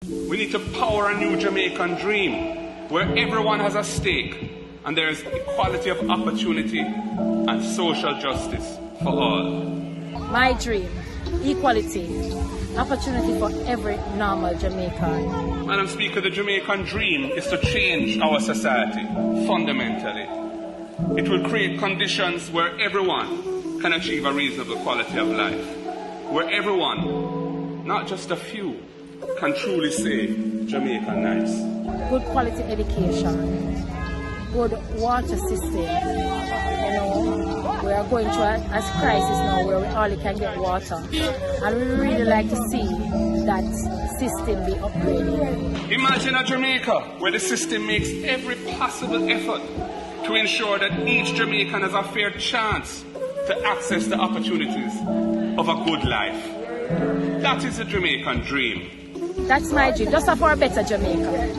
We need to power a new Jamaican dream where everyone has a stake and there is equality of opportunity and social justice for all. My dream, equality, opportunity for every normal Jamaican. Madam Speaker, the Jamaican dream is to change our society fundamentally. It will create conditions where everyone can achieve a reasonable quality of life, where everyone, not just a few, can truly say Jamaica nice. Good quality education, good water system. We are going through a crisis now where we hardly can get water, and we really like to see that system be upgraded. Imagine a Jamaica where the system makes every possible effort to ensure that each Jamaican has a fair chance to access the opportunities of a good life. That is the Jamaican dream. That's my dream, just for a better Jamaica.